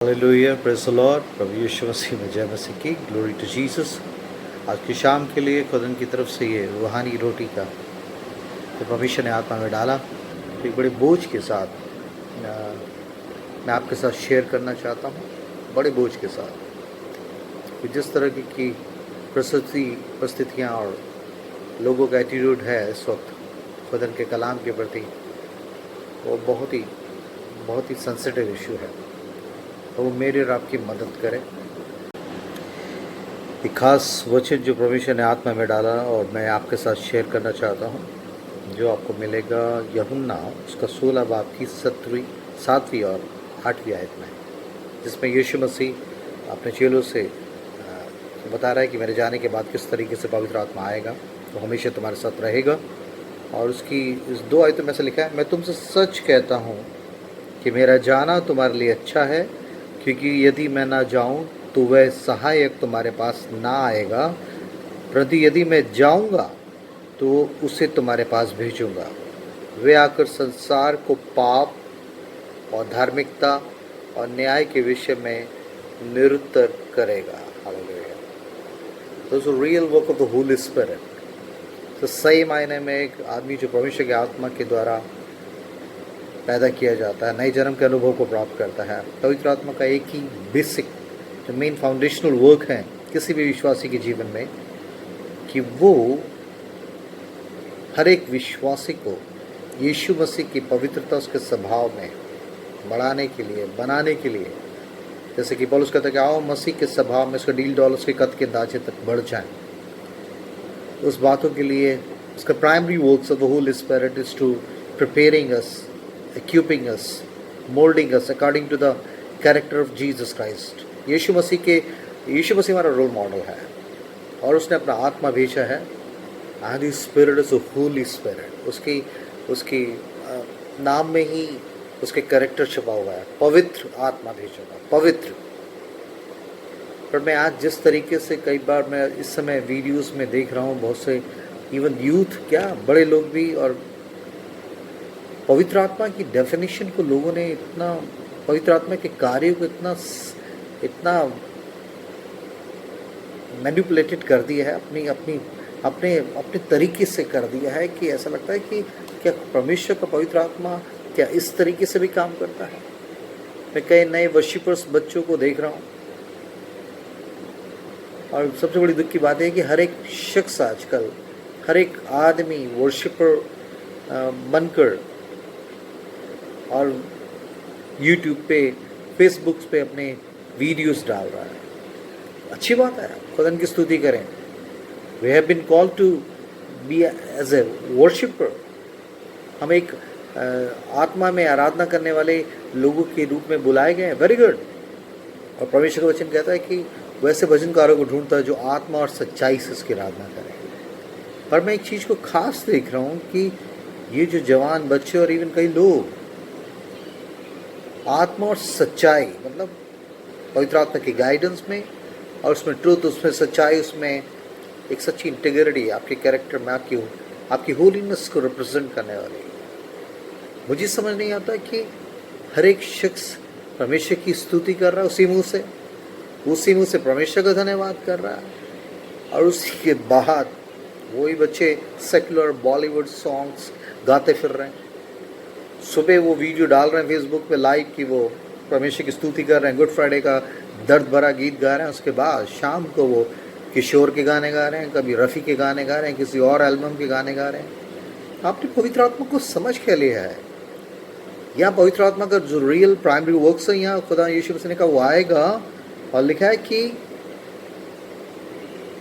Hallelujah, praise the lord. प्रभु यीशु मसीह में जय मसीह की। Glory to Jesus. आज की शाम के लिए खुदा की तरफ से ये रूहानी रोटी का जो परमेश्वर ने आत्मा में डाला, तो एक बड़े बोझ के साथ मैं आपके साथ शेयर करना चाहता हूँ। बड़े बोझ के साथ कि जिस तरह की परिस्थितियाँ और लोगों का एटीट्यूड है इस वक्त खुदा के कलाम के प्रति, वो बहुत ही सेंसिटिव इशू है। तो वो मेरी और आपकी मदद करे। एक खास वचन जो परमेश्वर ने आत्मा में डाला और मैं आपके साथ शेयर करना चाहता हूँ, जो आपको मिलेगा यूहन्ना उसका 16 बाब की 7वीं और 8वीं आयत में, जिसमें यीशु मसीह अपने चेलों से बता रहा है कि मेरे जाने के बाद किस तरीके से पवित्र आत्मा आएगा, तो हमेशा तुम्हारे साथ रहेगा। और उसकी इस 2 आयतों में से लिखा है, मैं तुमसे सच कहता हूँ कि मेरा जाना तुम्हारे लिए अच्छा है, क्योंकि यदि मैं ना जाऊं तो वह सहायक तुम्हारे पास ना आएगा, परंतु यदि मैं जाऊंगा तो उसे तुम्हारे पास भेजूंगा। वे आकर संसार को पाप और धार्मिकता और न्याय के विषय में निरुत्तर करेगा। हालेलुया। तो real work of the holy spirit. तो सही मायने में एक आदमी जो परमेश्वर की आत्मा के द्वारा पैदा किया जाता है, नए जन्म के अनुभव को प्राप्त करता है। पवित्र आत्मा का एक ही बेसिक जो मेन फाउंडेशनल वर्क है किसी भी विश्वासी के जीवन में, कि वो हर एक विश्वासी को यीशु मसीह की पवित्रता उसके स्वभाव में बढ़ाने के लिए, बनाने के लिए, जैसे कि पौलुस कहता है कि आओ मसीह के स्वभाव में उसका डील डॉल उसके कद के अंदाजे तक बढ़ जाए। उस बातों के लिए उसका primary works of the holy spirit is to preparing us, equipping us, molding us according to the character of Jesus Christ। यीशु मसीह हमारा रोल मॉडल है और उसने अपना आत्मा भेजा है। And the spirit is a Holi spirit. उसकी नाम में ही उसके कैरेक्टर छुपा हुआ है। पवित्र आत्मा भेजा हुआ, पवित्र। पर मैं आज जिस तरीके से कई बार मैं इस समय वीडियोस में देख रहा हूँ, बहुत से इवन यूथ, क्या बड़े लोग भी, और पवित्र आत्मा की डेफिनेशन को लोगों ने इतना, पवित्र आत्मा के कार्यों को इतना मैनिपुलेटेड कर दिया है, अपने तरीके से कर दिया है कि ऐसा लगता है कि क्या परमेश्वर का पवित्र आत्मा क्या इस तरीके से भी काम करता है। मैं कई नए वर्शिपर्स बच्चों को देख रहा हूँ, और सबसे बड़ी दुख की बात है कि हर एक शख्स आजकल, हर एक आदमी वर्शिपर बनकर और YouTube पे, फेसबुक पे अपने वीडियोस डाल रहा है। अच्छी बात है, खुदा की स्तुति करें। We have been called to be as a worshipper. हम एक आत्मा में आराधना करने वाले लोगों के रूप में बुलाए गए हैं। Very good. और परमेश्वर का वचन कहता है कि वैसे भजनकारों को ढूंढता है जो आत्मा और सच्चाई से उसकी आराधना करें। पर मैं एक चीज़ को खास देख रहा हूँ कि ये जो जवान बच्चे और इवन कई लोग आत्मा और सच्चाई, मतलब पवित्र आत्मा की गाइडेंस में, और उसमें ट्रूथ, उसमें सच्चाई, उसमें एक सच्ची इंटीग्रिटी आपके कैरेक्टर में, आपकी होलीनेस को रिप्रेजेंट करने वाली। मुझे समझ नहीं आता कि हर एक शख्स परमेश्वर की स्तुति कर रहा है उसी मुँह से परमेश्वर का धन्यवाद कर रहा है, और उसी के बाद वही बच्चे सेकुलर बॉलीवुड सॉन्ग्स गाते फिर रहे हैं। सुबह वो वीडियो डाल रहे हैं फेसबुक पे लाइव कि वो परमेश्वर की स्तुति कर रहे हैं, गुड फ्राइडे का दर्द भरा गीत गा रहे हैं। उसके बाद शाम को वो किशोर के गाने गा रहे हैं, कभी रफ़ी के गाने गा रहे हैं, किसी और एल्बम के गाने गा रहे हैं। आपने पवित्र आत्मा को समझ के लिया है? यहाँ पवित्र आत्मा का जो रियल प्राइमरी वर्क्स है, यहाँ खुदा यीशु मसीह ने कहा वो आएगा, और लिखा है कि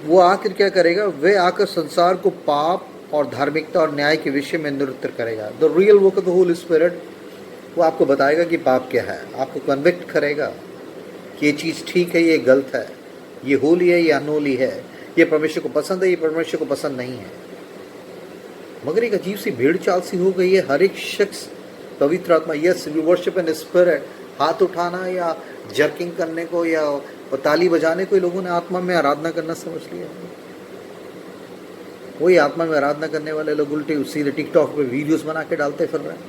वो आकर क्या करेगा? वे आकर संसार को पाप और धार्मिकता और न्याय के विषय में निरुत्तर करेगा। The real work of the holy spirit, वो आपको बताएगा कि पाप क्या है, आपको कन्विक्ट करेगा कि ये चीज़ ठीक है, ये गलत है, ये होली है, ये अनहोली है, ये परमेश्वर को पसंद है, ये परमेश्वर को पसंद नहीं है। मगर एक अजीब सी भीड़ चाल सी हो गई है। हर एक शख्स पवित्र आत्मा, yes we worship in spirit, हाथ उठाना या जर्किंग करने को या ताली बजाने को लोगों ने आत्मा में आराधना करना समझ लिया। वही आत्मा में आराधना करने वाले लोग उल्टे सीधे टिकटॉक पे वीडियोस बना के डालते फिर रहे हैं।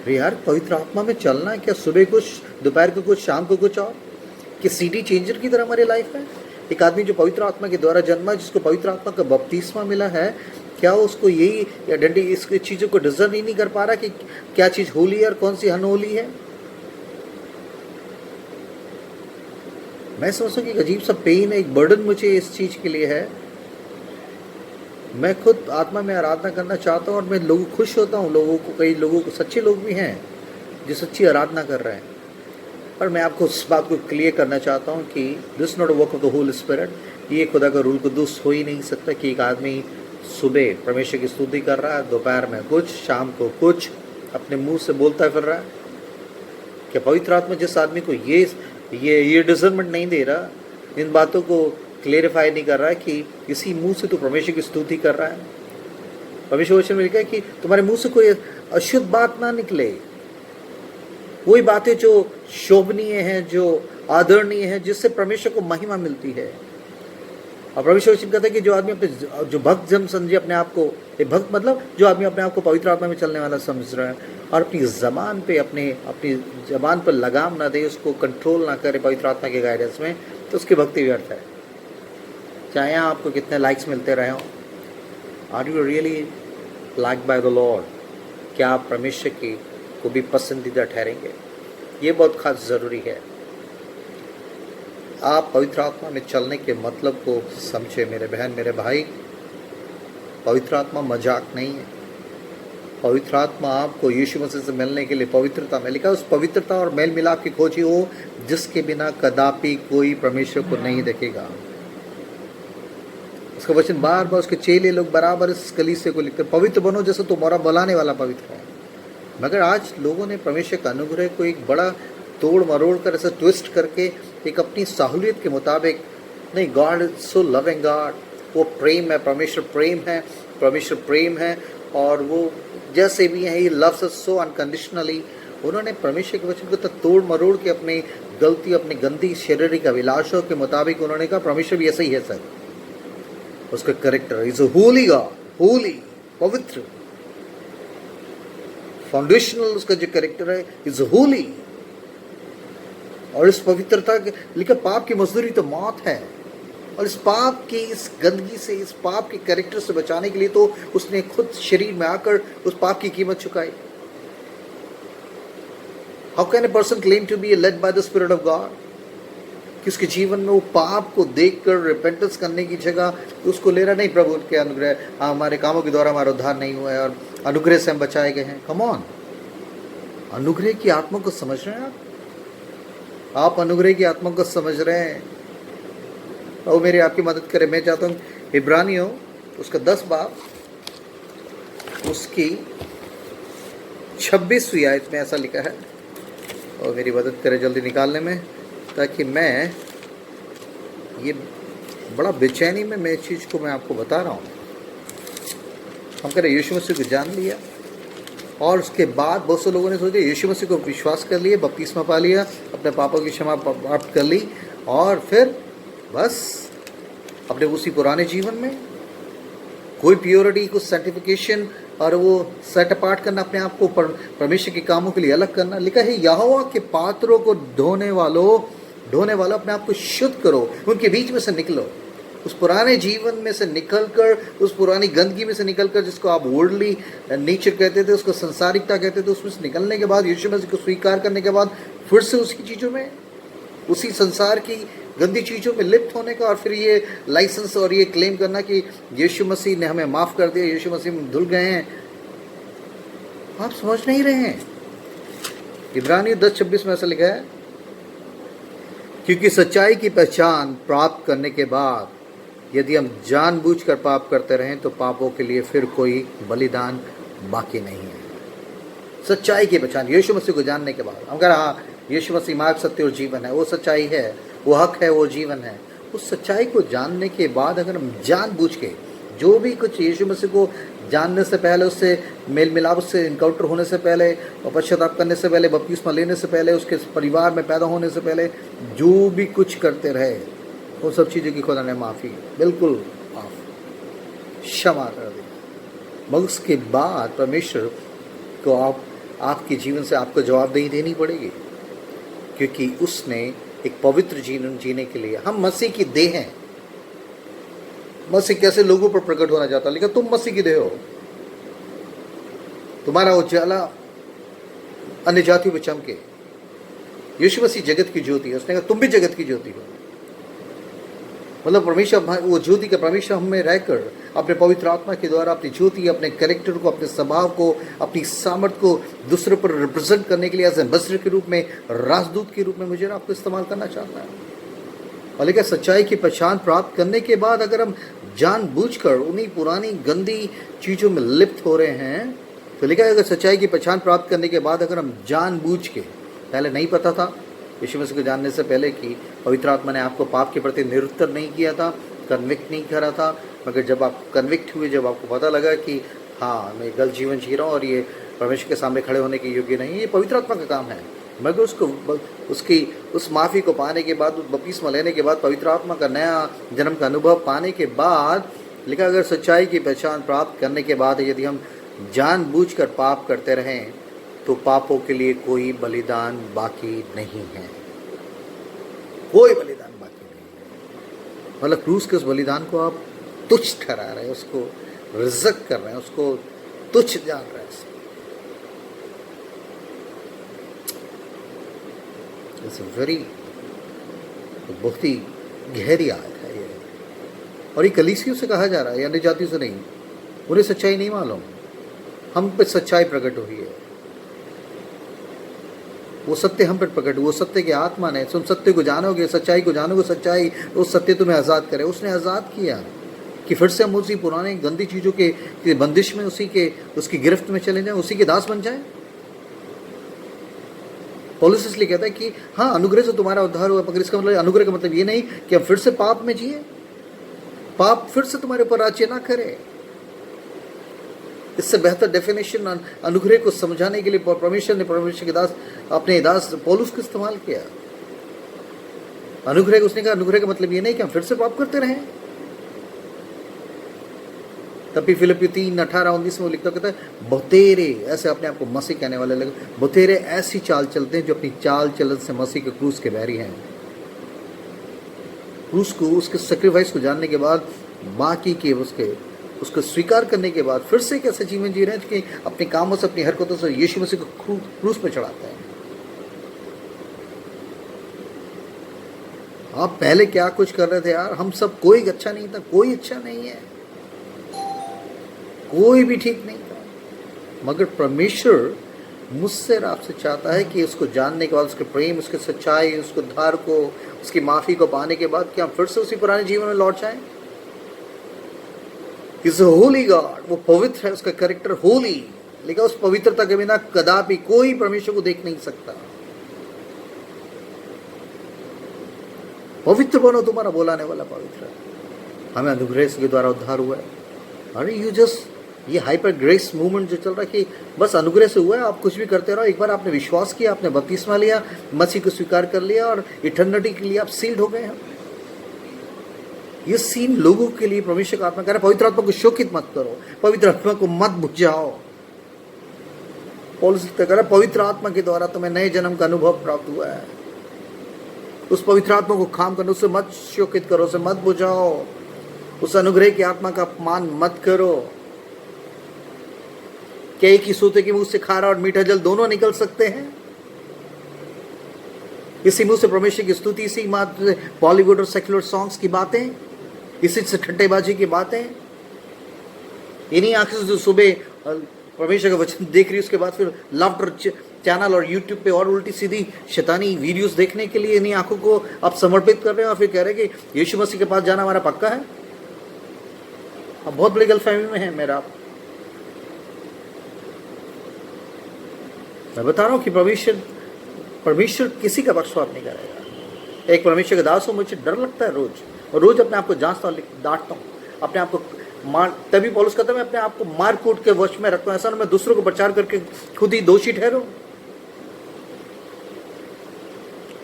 अरे यार, पवित्र आत्मा में चलना है क्या? सुबह कुछ, दोपहर को कुछ, शाम को कुछ और? कि सीडी चेंजर की तरह हमारी लाइफ है? एक आदमी जो पवित्र आत्मा के द्वारा जन्मा, जिसको पवित्र आत्मा का बपतिस्मा मिला है, क्या उसको यही आइडेंटिटी, इस चीज़ों को डिजर्व ही नहीं कर पा रहा कि क्या चीज़ होली है और कौन सी अनहोली है? मैं समझता हूँ कि एक अजीब सा पेन है, एक बर्डन मुझे इस चीज़ के लिए है। मैं खुद आत्मा में आराधना करना चाहता हूँ और मैं लोग खुश होता हूँ, लोगों को, कई लोगों को, सच्चे लोग भी हैं जो सच्ची आराधना कर रहे हैं। पर मैं आपको उस बात को क्लियर करना चाहता हूँ कि this not a work of the holy spirit. ये खुदा का रूल कुदूस हो ही नहीं सकता कि एक आदमी सुबह परमेश्वर की स्तुति कर रहा है, दोपहर में कुछ, शाम को कुछ, अपने मुंह से बोलता फिर रहा है। क्या पवित्र आत्मा जिस आदमी को ये डिजर्नमेंट नहीं दे रहा, इन बातों को क्लेरिफाई नहीं कर रहा है कि इसी मुंह से तू परमेश्वर की स्तुति कर रहा है? परमेश्वर वचन में लिखा है कि तुम्हारे मुंह से कोई अशुद्ध बात ना निकले, वही बातें जो शोभनीय हैं, जो आदरणीय हैं, जिससे परमेश्वर को महिमा मिलती है। और परमेश्वर वचन कहता है कि जो आदमी अपने, जो भक्त जन समझे अपने आप को, एक भक्त मतलब जो आदमी अपने आप को पवित्र आत्मा में चलने वाला समझ रहा है और अपनी ज़बान पे, अपनी ज़बान पर लगाम ना दे, उसको कंट्रोल ना करे पवित्र आत्मा के गाइडेंस में, तो उसकी भक्ति व्यर्थ है। चाहे आपको कितने लाइक्स मिलते रहे हों, are you really like by the Lord? क्या आप परमेश्वर की को भी पसंदीदा ठहरेंगे? ये बहुत खास ज़रूरी है। आप पवित्र आत्मा में चलने के मतलब को समझे मेरे बहन, मेरे भाई। पवित्र आत्मा मजाक नहीं है। पवित्र आत्मा आपको यीशु मसीह से मिलने के लिए पवित्रता में, लिखा उस पवित्रता और मेल मिलाप की खोजी हो जिसके बिना कदापि कोई परमेश्वर को नहीं देखेगा। उसका वचन बार बार उसके चेले लोग बराबर इस कलीसिया को लिखते, पवित्र बनो जैसे तुम्हारा बुलाने वाला पवित्र है। मगर आज लोगों ने परमेश्वर का अनुग्रह को एक बड़ा तोड़ मरोड़ कर, ऐसे ट्विस्ट करके, एक अपनी सहूलियत के मुताबिक, नहीं, God is so loving God, वो प्रेम है, परमेश्वर प्रेम है, परमेश्वर प्रेम है, और वो जैसे भी है, he loves us so unconditionally. उन्होंने परमेश्वर के वचन को तो तोड़ मरोड़ के अपनी गलती, अपनी गंदी शारीरिक अभिलाषों के मुताबिक उन्होंने कहा परमेश्वर भी ऐसा ही है सर। उसका character is a holy God, Holi, पवित्र, फाउंडेशनल उसका जो कैरेक्टर है इज होली। और इस पवित्रता के लिखा पाप की मजदूरी तो मौत है, और इस पाप की, इस गंदगी से, इस पाप के कैरेक्टर से बचाने के लिए तो उसने खुद शरीर में आकर उस पाप की कीमत चुकाई। How can a person claim to be led by the spirit of God? कि उसके जीवन में वो पाप को देखकर रिपेंटेंस करने की जगह उसको ले रहा, नहीं प्रभु के अनुग्रह, हमारे कामों के द्वारा हमारा उद्धार नहीं हुआ है और अनुग्रह से हम बचाए गए हैं। कम ऑन, अनुग्रह की आत्मा को समझ रहे हैं आप अनुग्रह की आत्मा को समझ रहे हैं? और मेरी आपकी मदद करे। मैं चाहता हूँ इब्रानियों उसका 10 बाब उसकी 26वीं आयत में ऐसा लिखा है, और मेरी मदद करे जल्दी निकालने में, ताकि मैं ये बड़ा बेचैनी में मैं इस चीज़ को मैं आपको बता रहा हूँ। हम कह रहे यीशु मसीह को जान लिया, और उसके बाद बहुत से लोगों ने सोचा यीशु मसीह को विश्वास कर लिया, बपतिस्मा पा लिया, अपने पापों की क्षमा प्राप्त कर ली, और फिर बस अपने उसी पुराने जीवन में कोई प्योरिटी, कुछ सर्टिफिकेशन, और वो सेट अपार्ट करना अपने आप को परमेश्वर के कामों के लिए अलग करना। लिखा है यहोवा के पात्रों को ढोने वालों अपने आप को शुद्ध करो, उनके बीच में से निकलो। उस पुराने जीवन में से निकलकर, उस पुरानी गंदगी में से निकलकर, जिसको आप वर्ल्डली नेचर कहते थे, उसको संसारिकता कहते थे, उसमें से निकलने के बाद, यीशु मसीह को स्वीकार करने के बाद, फिर से उसी चीज़ों में, उसी संसार की गंदी चीज़ों में लिप्त होने का, और फिर ये लाइसेंस और ये क्लेम करना कि यीशु मसीह ने हमें माफ़ कर दिया, यीशु मसीह में धुल गए हैं। आप समझ नहीं रहे हैं। इब्रानियों 10:26 में ऐसा लिखा है, क्योंकि सच्चाई की पहचान प्राप्त करने के बाद यदि हम जानबूझकर पाप करते रहें तो पापों के लिए फिर कोई बलिदान बाकी नहीं है। सच्चाई की पहचान, यीशु मसीह को जानने के बाद हम कह रहे हाँ यीशु मसीह मार्ग, सत्य और जीवन है, वो सच्चाई है, वो हक है, वो जीवन है। उस सच्चाई को जानने के बाद अगर हम जानबूझ के जो भी कुछ यीशु मसीह को जानने से पहले, उससे मेल मिलाप, उससे इनकाउंटर होने से पहले, और पश्चाताप करने से पहले, बपतिस्मा लेने से पहले, उसके परिवार में पैदा होने से पहले जो भी कुछ करते रहे, वो सब चीज़ों की खुदा ने माफ़ी बिल्कुल माफ़, क्षमा कर दी। मगर उसके बाद परमेश्वर को आप आपके जीवन से आपको जवाबदेही देनी पड़ेगी, क्योंकि उसने एक पवित्र जीवन जीने के लिए, हम मसीह की देह हैं। मसीह कैसे लोगों पर प्रकट होना चाहता, लेकिन तुम मसीह की देह हो। तुम्हारा उजाला अन्य जातियों में चमके। यीशु मसीह जगत की ज्योति है, उसने कहा तुम भी जगत की ज्योति हो। मतलब परमेश्वर, वो ज्योति का परमेश्वर हम में रहकर अपने पवित्र आत्मा के द्वारा अपनी ज्योति, अपने कैरेक्टर को, अपने स्वभाव को, अपनी सामर्थ्य को दूसरों पर रिप्रेजेंट करने के लिए एज एम्बेसडर के रूप में, राजदूत के रूप में मुझे आपको इस्तेमाल करना चाहता है। और लेकिन सच्चाई की पहचान प्राप्त करने के बाद अगर हम जानबूझकर उन्हीं पुरानी गंदी चीज़ों में लिप्त हो रहे हैं, तो लेकिन अगर सच्चाई की पहचान प्राप्त करने के बाद अगर हम जानबूझ के, पहले नहीं पता था यीशु मसीह को जानने से पहले कि पवित्र आत्मा ने आपको पाप के प्रति निरुत्तर नहीं किया था, कन्विक्ट नहीं करा था, मगर जब आप कन्विक्ट हुए, जब आपको पता लगा कि हाँ मैं गलत जीवन जी रहा हूँ और ये परमेश्वर के सामने खड़े होने के योग्य नहीं, ये पवित्र आत्मा का काम है, मगर उसको उस माफ़ी को पाने के बाद, उस बपतिस्मा लेने के बाद, पवित्र आत्मा का नया जन्म का अनुभव पाने के बाद, लेकिन अगर सच्चाई की पहचान प्राप्त करने के बाद यदि हम जानबूझकर पाप करते रहें तो पापों के लिए कोई बलिदान बाकी नहीं है, कोई बलिदान बाकी नहीं है। मतलब क्रूस के उस बलिदान को आप तुच्छ ठहरा रहे हैं, उसको रिजेक्ट कर रहे हैं, उसको तुच्छ जान रहे हैं। इट्स वेरी, बहुत ही गहरी आयत है ये, और ये कलीसियों से कहा जा रहा है, अन्य जातियों से नहीं। उन्हें सच्चाई नहीं मालूम, हम पे सच्चाई प्रकट हुई है, वो सत्य हम पर प्रकट, वो सत्य के आत्मा ने, तुम सत्य को जानोगे, सच्चाई को जानोगे, सच्चाई उस सत्य तुम्हें आज़ाद करे। उसने आज़ाद किया कि फिर से हम उसी पुराने गंदी चीज़ों के बंदिश में, उसकी गिरफ्त में चले जाएं, उसी के दास बन जाएं। पौलुस इसलिए कहता है कि हाँ अनुग्रह से तुम्हारा उद्धार हुआ, मगर इसका मतलब, अनुग्रह का मतलब ये नहीं कि हम फिर से पाप में जिए, पाप फिर से तुम्हारे ऊपर राज्य ना करे। इससे बेहतर डेफिनेशन अनुग्रह को समझाने के लिए परमेश्वर ने परमेश्वर के दास, अपने दास पौलुस को इस्तेमाल किया। अनुग्रह, उसने कहा अनुग्रह का मतलब ये नहीं कि हम फिर से पाप करते रहें। तभी फिलिपियों 3:18-19 में लिखता, कहता है बहुतेरे, ऐसे अपने आप को मसीह कहने वाले लोग, बहुतेरे ऐसी चाल चलते हैं जो अपनी चाल चलन से मसीह के क्रूस के बैरी हैं। क्रूस को, उसके सेक्रीफाइस को जानने के बाद, बाकी के उसको स्वीकार करने के बाद फिर से कैसे जीवन जी रहे हैं कि अपने कामों से, अपनी हरकतों से यीशु मसीह को क्रूस पे चढ़ाते हैं। आप पहले क्या कुछ कर रहे थे यार, हम सब, कोई अच्छा नहीं था, कोई अच्छा नहीं है, कोई भी ठीक नहीं था, मगर परमेश्वर मुझसे और आपसे चाहता है कि उसको जानने के बाद, उसके प्रेम, उसके सच्चाई, उसको उद्धार को, उसकी माफ़ी को पाने के बाद, क्या हम फिर से उसी पुराने जीवन में लौट जाएं। इज अ होली गॉड, वो पवित्र है, उसका कैरेक्टर होली, लेकिन उस पवित्रता के बिना कदापि कोई परमेश्वर को देख नहीं सकता। पवित्र बनो, तुम्हारा बोलाने वाला पवित्र है। हमें अनुग्रह के द्वारा उद्धार हुआ है। अरे यू जस्ट, ये हाइपर ग्रेस मूवमेंट जो चल रहा है कि बस अनुग्रह से हुआ है, आप कुछ भी करते रहो, एक बार आपने विश्वास किया, आपने बपतिस्मा लिया, मसीह को स्वीकार कर लिया और इटर्निटी के लिए आप सील्ड हो गए हैं। ये सीन लोगों के लिए परमेश्वर का आत्मा कह रहा है, पवित्र आत्मा को शोकित मत करो, पवित्र आत्मा को मत बुझाओ। पौलुस कह रहा है पवित्र आत्मा के द्वारा तुम्हें नए जन्म का अनुभव प्राप्त हुआ है, उस पवित्र आत्मा को काम करो, उसे मत शोकित करो, उसे मत बुझाओ, उस अनुग्रह की आत्मा का अपमान मत करो। क्या एक ही सोते के मुंह से खारा और मीठा जल दोनों निकल सकते हैं? इसी मुंह से परमेश्वर की स्तुति, इसी मात्र से बॉलीवुड और सेक्युलर सॉन्ग्स की बातें, इसी से ठट्टेबाजी की बातें, इन्हीं आंखों से जो सुबह परमेश्वर का वचन देख रही है, उसके बाद फिर लाफ्टर चैनल और यूट्यूब पे और उल्टी सीधी शैतानी वीडियोस देखने के लिए इन्हीं आंखों को आप समर्पित कर रहे हैं और फिर कह रहे हैं कि यीशु मसीह के पास जाना हमारा पक्का है। अब बहुत बड़ी गलतफहमी में है मेरा। मैं बता रहा हूँ कि परमेश्वर किसी का पक्षपात नहीं करेगा। एक परमेश्वर का दास हो, मुझे डर लगता है रोज, और रोज अपने आप को जांचता हूँ, डांटता हूँ, अपने आप को मार, तभी पौलुस कहता है मैं अपने आप को मार कूट के वश में रखता हूँ, ऐसा ना मैं दूसरों को प्रचार करके खुद ही दोषी ठहरूं।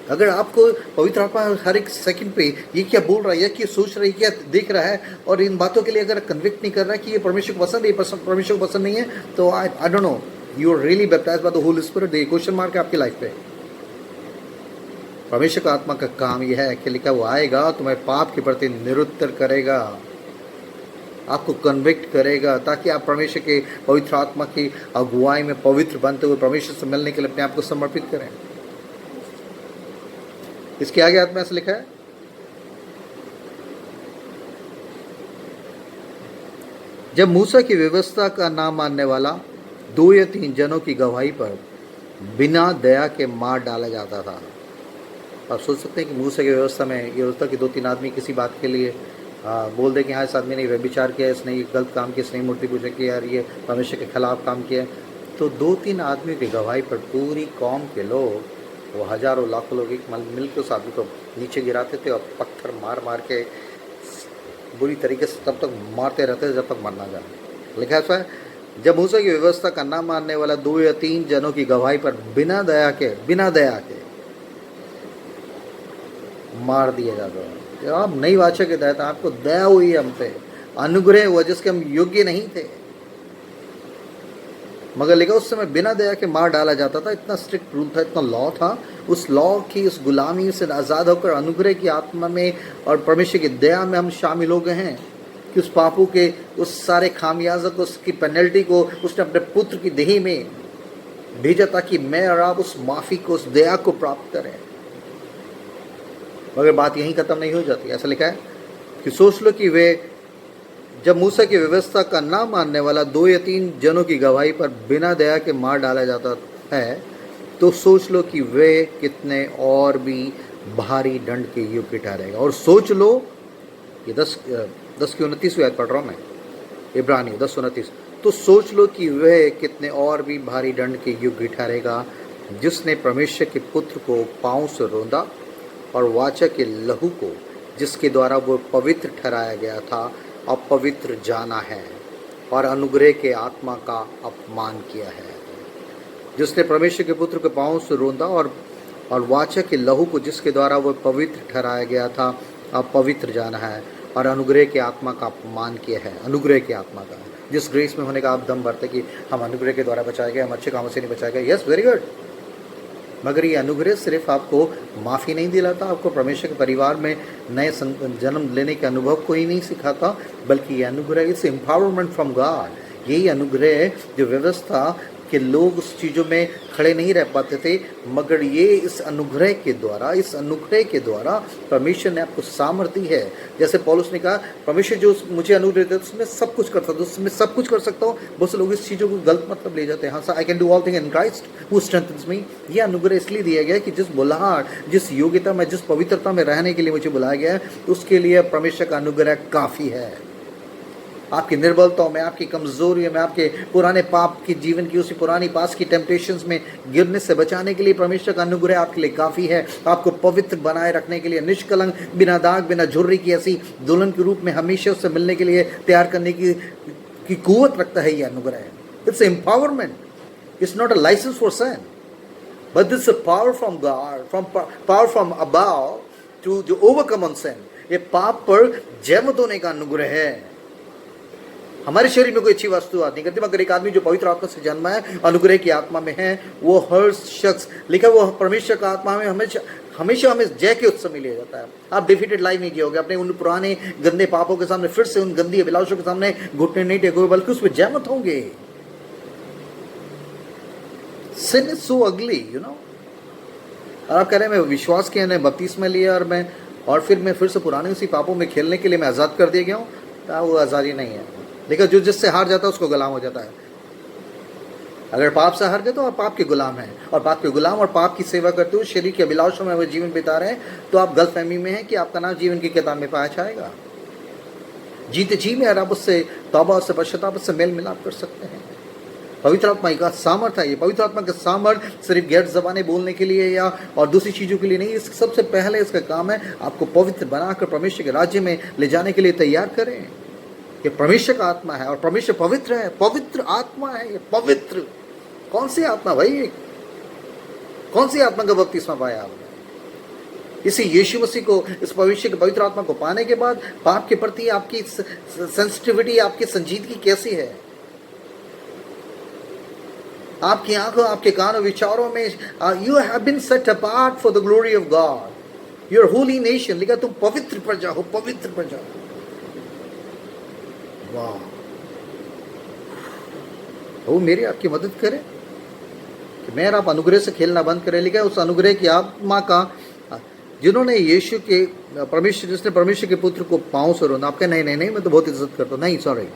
अगर आपको पवित्र आत्मा हर एक सेकंड पे ये क्या बोल रहा है, या क्या सोच रहा है, क्या देख रहा है, और इन बातों के लिए अगर कन्विक्ट नहीं कर रहा है कि ये परमेश्वर को पसंद है, ये परमेश्वर को पसंद नहीं है, तो I don't know, you are really baptised by the holy spirit, ये क्वेश्चन मार्क है आपकी लाइफ पे। परमेश्वर का आत्मा का काम यह है कि लिखा वो आएगा, तुम्हें पाप के प्रति निरुत्तर करेगा, आपको कन्विक्ट करेगा, ताकि आप परमेश्वर के पवित्र आत्मा की अगुवाई में पवित्र बनते हुए परमेश्वर से मिलने के लिए अपने आप को समर्पित करें। इसके आगे आत्मा से लिखा है, जब मूसा की व्यवस्था का ना मानने वाला 2 या 3 जनों की गवाही पर बिना दया के मार डाला जाता था। आप सोच सकते हैं कि मूसा की व्यवस्था में ये होता कि 2-3 आदमी किसी बात के लिए बोल दे कि हाँ इस आदमी ने व्यभिचार किया, इसने ये गलत काम किया, इसने मूर्ति पूजा किया, यार ये परमेश्वर के खिलाफ काम किया, तो 2-3 आदमियों की गवाही पर पूरी कौम के लोग, वो हजारों लाखों लोग एक मिल के उस आदमी को नीचे गिराते थे और पत्थर मार मार के बुरी तरीके से तब तक मारते रहते थे जब तक मरना जाए। लिखा है ऐसा, जब मूसा की व्यवस्था का ना मानने वाला 2 या 3 जनों की गवाही पर बिना दया के मार दिया जाता है। जब आप नई वाचा के तहत आपको दया हुई हम पे, अनुग्रह हुआ जिसके हम योग्य नहीं थे, मगर लिखा उस समय बिना दया के मार डाला जाता था। इतना स्ट्रिक्ट रूल था, इतना लॉ था। उस लॉ की, उस गुलामी से आज़ाद होकर अनुग्रह की आत्मा में और परमेश्वर की दया में हम शामिल हो गए हैं कि उस पापों के उस सारे खामियाजा को, उसकी पेनल्टी को उसने अपने पुत्र की देही में भेजा ताकि मैं और आप उस माफ़ी को, उस दया को प्राप्त करें। मगर बात यहीं ख़त्म नहीं हो जाती। ऐसा लिखा है कि सोच लो कि वे, जब मूसा की व्यवस्था का ना मानने वाला 2 या 3 जनों की गवाही पर बिना दया के मार डाला जाता है, तो सोच लो कि वे कितने और भी भारी दंड के योग्य ठहरेगा। और सोच लो, ये 10 की 29वीं आयत पढ़ रहा हूँ मैं, इब्रानी 10:29, तो सोच लो कि वह कितने और भी भारी दंड के योग्य ठहरेगा, जिसने परमेश्वर के पुत्र को पाँव से रौंदा और वाचा के लहू को, जिसके द्वारा वो पवित्र ठहराया गया था, अपवित्र जाना है और अनुग्रह के आत्मा का अपमान किया है। जिसने परमेश्वर के पुत्र के पाँव से रौंदा और वाचा के लहू को, जिसके द्वारा वो पवित्र ठहराया गया था, अपवित्र जाना है और अनुग्रह के आत्मा का अपमान किया है। अनुग्रह के आत्मा का, जिस ग्रेस में होने का आप दम भरते कि हम अनुग्रह के द्वारा बचाए गए, हम अच्छे कामों से नहीं बचाए गए। Yes, very good. मगर ये अनुग्रह सिर्फ आपको माफ़ी नहीं दिलाता, आपको परमेश्वर के परिवार में नए जन्म लेने के अनुभव को ही नहीं सिखाता, बल्कि ये अनुग्रह इट्स एम्पावरमेंट फ्रॉम गॉड। यही अनुग्रह जो व्यवस्था के लोग उस चीज़ों में खड़े नहीं रह पाते थे, मगर ये इस अनुग्रह के द्वारा परमेश्वर ने आपको सामर्थ्य है। जैसे पौलुस ने कहा, परमेश्वर जो मुझे अनुग्रह देता है उसमें सब कुछ कर सकता हूँ, उसमें सब कुछ कर सकता हूँ। बहुत से लोग इस चीज़ों को गलत मतलब ले जाते हैं। हाँ, I can do all thing in Christ who strengthens me. ये अनुग्रह इसलिए दिया गया है कि जिस बुलाहट, जिस योग्यता में, जिस पवित्रता में रहने के लिए मुझे बुलाया गया है, उसके लिए परमेश्वर का अनुग्रह काफ़ी है। आपकी निर्बलताओं में, आपकी कमजोरियों में, आपके पुराने पाप की जीवन की उसी पुरानी पास की टेम्पटेशंस में गिरने से बचाने के लिए परमेश्वर का अनुग्रह आपके लिए काफ़ी है। आपको पवित्र बनाए रखने के लिए, निष्कलंक, बिना दाग, बिना झुर्री की ऐसी दुल्हन के रूप में हमेशा उससे मिलने के लिए तैयार करने की कुव्वत रखता है ये अनुग्रह। It's empowerment, it's not a licence for sin, but it's a power from God, power from above to overcome on sin. ये पाप पर जयमत होने का अनुग्रह है। हमारे शरीर में कोई अच्छी वस्तु आती करती, मगर एक आदमी जो पवित्र आत्मा से जन्मा है, अनुग्रह की आत्मा में है, वो हर शख्स, लिखा वो परमेश्वर का आत्मा में हमेशा हमें जय के उत्सव में लिया जाता है। आप डिफीटेड लाइफ नहीं जियोगे, अपने उन पुराने गंदे पापों के सामने, फिर से उन गंदी अभिलाषों के सामने घुटने नहीं टेकोगे, बल्कि उसमें जयमत होंगे। सिन इज सो अगली, यू नो। और आप कह रहे हैं मैं विश्वास किया, मैंने बपतिस्मा लिया और फिर मैं फिर से पुराने उसी पापों में खेलने के लिए मैं आज़ाद कर दिया गया हूँ। वो आज़ादी नहीं है। देखो, जो जिससे हार जाता है उसको गुलाम हो जाता है। अगर पाप से हार गए तो आप पाप के गुलाम हैं, और पाप के गुलाम और पाप की सेवा करते हुए शरीर के अभिलाषों में वो जीवन बिता रहे हैं, तो आप गलतफहमी में हैं कि आपका नाम जीवन की किताब में पाया जाएगा। जीते जी में आप उससे तौबा, उससे पश्चाताप, उससे मेल मिलाप कर सकते हैं। पवित्र आत्मा का सामर्थ्य है। ये पवित्र आत्मा का सामर्थ्य सिर्फ गैर ज़बानें बोलने के लिए या और दूसरी चीज़ों के लिए नहीं। इस सबसे पहले इसका काम है आपको पवित्र बनाकर परमेश्वर के राज्य में ले जाने के लिए तैयार करें। ये परमेश्वर का आत्मा है और परमेश्वर पवित्र है, पवित्र आत्मा है। ये पवित्र कौन सी आत्मा भाई? कौन सी आत्मा का बपतिस्मा पाया आपने? इसी यीशु मसीह को, इस परमेश्वर के पवित्र आत्मा को पाने के बाद पाप के प्रति आपकी सेंसिटिविटी, आपकी संजीदगी कैसी है? आपकी आंखों, आपके कानों, विचारों में you have been set apart for the glory of God. Your holy nation, लिखा तुम पवित्र प्रजा हो, पवित्र प्रजा। वाह, वो मेरी आपकी मदद करे कि मैं आप अनुग्रह से खेलना बंद करें। लिखा उस अनुग्रह की आत्मा का, जिन्होंने यीशु के परमेश्वर, जिसने परमेश्वर के पुत्र को पांव से रोना। आपके नहीं नहीं नहीं, मैं तो बहुत इज्जत करता हूँ, नहीं सॉरी।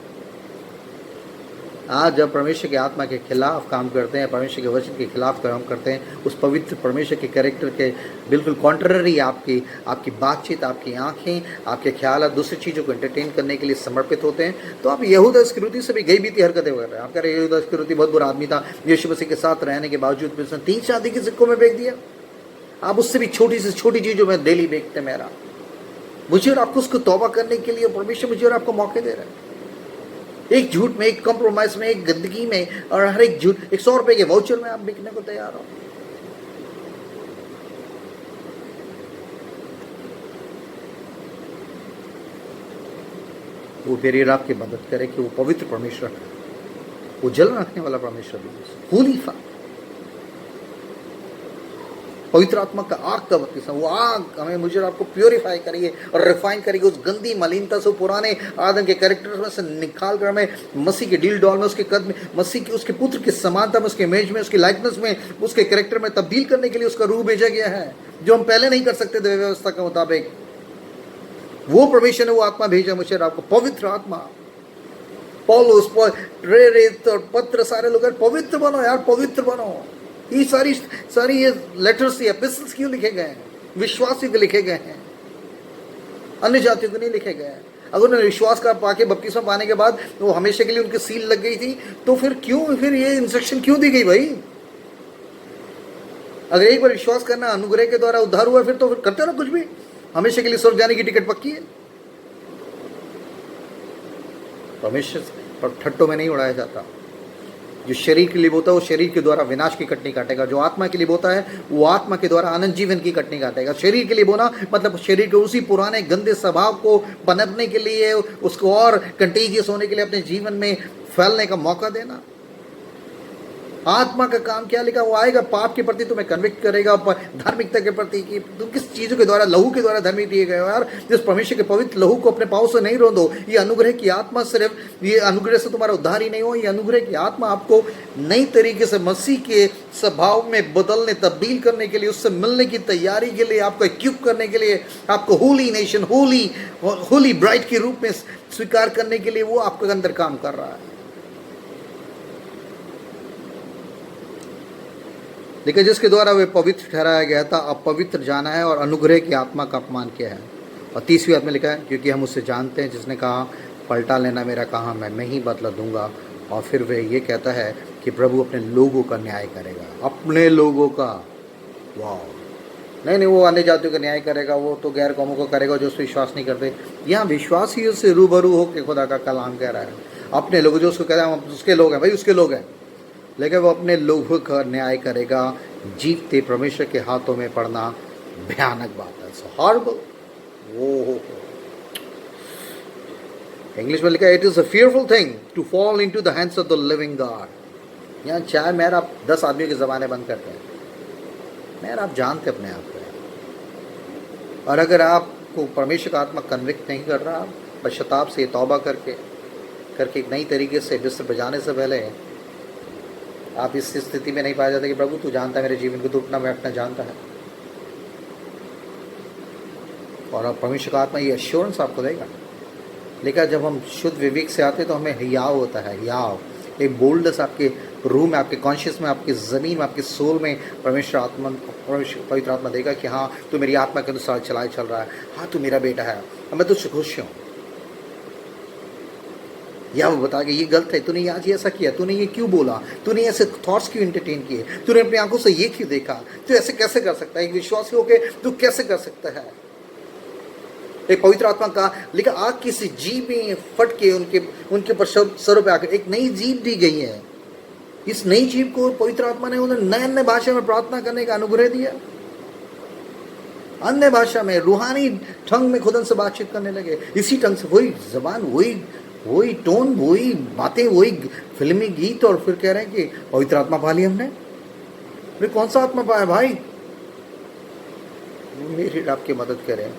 आज जब परमेश्वर की आत्मा के खिलाफ काम करते हैं, परमेश्वर के वचन के खिलाफ काम करते हैं, उस पवित्र परमेश्वर के कैरेक्टर के बिल्कुल कॉन्ट्ररी आपकी बातचीत, आपकी आंखें, आपके ख्याल दूसरी चीज़ों को एंटरटेन करने के लिए समर्पित होते हैं, तो आप यहूदा इस्करियोती से भी गई बीती हरकतें कर रहे हैं। आप कह रहे हैं यहूदा इस्करियोती बहुत बुरा आदमी था, यीशु मसीह के साथ रहने के बावजूद भी उसने 3 चांदी के सिक्कों में बेच दिया। आप उससे भी छोटी से छोटी चीज़ों में डेली बेचते हैं। मेरा मुझे और आपको उसको तौबा करने के लिए परमेश्वर मुझे और आपको मौके दे रहे हैं। एक झूठ में, एक कंप्रोमाइज में, एक गंदगी में, और हर एक झूठ 100 रुपए के वाउचर में आप बिकने को तैयार हो। वो मेरी और आपकी मदद करे कि वो पवित्र परमेश्वर है, वो जल रखने वाला परमेश्वर भी, होली फादर, पवित्र आत्मा का आग का बत्तीसा, वो आग हमें मुझे आपको प्योरीफाई करिए और रिफाइन करिए उस गंदी मलिनता से, पुराने आदम के कैरेक्टर में से निकाल कर हमें मसीह के डील डॉल में, उसके कद में, मसीह के, उसके पुत्र की समानता में, उसके इमेज में, उसकी लाइकनेस में, उसके कैरेक्टर में तब्दील करने के लिए उसका रूह भेजा गया है, जो हम पहले नहीं कर सकते थे व्यवस्था के मुताबिक। वो परमेश्वर ने वो आत्मा भेजा मुझे आपको, पवित्र आत्मा। पौलुस, प्रेरित और पत्र, सारे लोग पवित्र बनो यार, पवित्र बनो। ये सारी ये लेटर्स, ये एपिस्टल्स क्यों लिखे गए हैं? विश्वासियों को लिखे गए हैं, अन्य जातियों को नहीं लिखे गए हैं। अगर उन्होंने विश्वास का पाके बपतिस्मा पाने के बाद वो हमेशा के लिए उनकी सील लग गई थी, तो फिर ये इंस्ट्रक्शन क्यों दी गई भाई? अगर एक बार विश्वास करना अनुग्रह के द्वारा उद्धार हुआ, फिर करते रहो कुछ भी, हमेशा के लिए स्वर्ग जाने की टिकट पक्की है। परमेश्वर पर ठट्टों में नहीं उड़ाया जाता। जो शरीर के लिए बोता है वो शरीर के द्वारा विनाश की कटनी काटेगा, जो आत्मा के लिए बोता है वो आत्मा के द्वारा आनंद जीवन की कटनी काटेगा। शरीर के लिए बोना मतलब शरीर के उसी पुराने गंदे स्वभाव को पनपने के लिए, उसको और कंटेजियस होने के लिए अपने जीवन में फैलने का मौका देना। आत्मा का काम क्या लिखा? वो आएगा, पाप के प्रति तुम्हें कन्विक्ट करेगा, धार्मिकता के प्रति कि तुम किस चीज़ों के द्वारा, लहू के द्वारा धर्मी दिए गए हो यार। जिस परमेश्वर के पवित्र लहू को अपने पाँव से नहीं रोंदो। ये अनुग्रह की आत्मा, सिर्फ ये अनुग्रह से तुम्हारा उद्धार ही नहीं हो, ये अनुग्रह की आत्मा आपको नई तरीके से मसीह के स्वभाव में बदलने, तब्दील करने के लिए, उससे मिलने की तैयारी के लिए, आपको इक्विप करने के लिए, आपको होली नेशन, होली ब्राइड के रूप में स्वीकार करने के लिए वो आपके अंदर काम कर रहा है। लेकिन जिसके द्वारा वे पवित्र ठहराया गया था, अब पवित्र जाना है और अनुग्रह की आत्मा का अपमान किया है। और 30वीं आयत में लिखा है, क्योंकि हम उससे जानते हैं जिसने कहा पलटा लेना मेरा काम है, मैं ही बदला दूंगा। और फिर वे ये कहता है कि प्रभु अपने लोगों का न्याय करेगा, अपने लोगों का। वाह, नहीं, वो अन्य जातियों का न्याय करेगा, वो तो गैर कौमों को करेगा जो उस विश्वास नहीं करते। यहाँ विश्वासियों से रूबरू हो के खुदा का कलाम कह रहा है, अपने लोग जो उसको कह रहे हैं हम उसके लोग हैं, भाई उसके लोग हैं, लेकिन वो अपने लोगों का न्याय करेगा। जीतते परमेश्वर के हाथों में पड़ना भयानक बात है, सो हॉरिबल। वो इंग्लिश में लिखा है, it is a fearful thing to fall into the hands of the living God. यहाँ चाहे मेरा आप 10 आदमियों की ज़बानें बंद करते हैं, मेरा आप जानते अपने आप को। और अगर आपको परमेश्वर का आत्मा कन्विक्ट नहीं कर रहा, पश्चाताप से तौबा करके एक नई तरीके से बिस्तर पर जाने से पहले आप इस स्थिति में नहीं पाया जाता कि प्रभु तू जानता है मेरे जीवन को, तू उठना बैठना जानता है। और अब परमेश्वर का आत्मा ये एश्योरेंस आपको देगा। लेकिन जब हम शुद्ध विवेक से आते हैं तो हमें हियाव होता है, हियाव, एक बोल्डनेस आपके रूह में, आपके कॉन्शियस में, आपकी ज़मीन में, आपके सोल में परमेश्वर पवित्र आत्मा देगा कि हाँ तू मेरी आत्मा के अनुसार चल रहा है, हाँ तू मेरा बेटा है और मैं तुझसे खुश हूँ। या वो बता के ये गलत है, तूने आज ऐसा किया, तूने ये क्यों बोला, तूने ऐसे थॉट्स क्यों एंटरटेन किए, तूने अपनी आंखों से ये क्यों देखा, तू ऐसे कैसे कर सकता है, एक विश्वासी होके तू कैसे कर सकता है। एक पवित्र आत्मा का लिखा, आग किसी जीव में फट के उनके पर सरों पे आकर एक नई जीव दी गई है। इस नई जीव को पवित्र आत्मा ने उन्हें नए नए भाषा में प्रार्थना करने का अनुग्रह दिया। अन्य भाषा में, रूहानी ढंग में खुदा से बातचीत करने लगे, इसी ढंग से, वही जबान, वही वही टोन, वही बातें, वही फिल्मी गीत, और फिर कह रहे हैं कि पवित्र आत्मा पा ली हमने। अरे कौन सा आत्मा पाया भाई? मेरी आपकी मदद करें।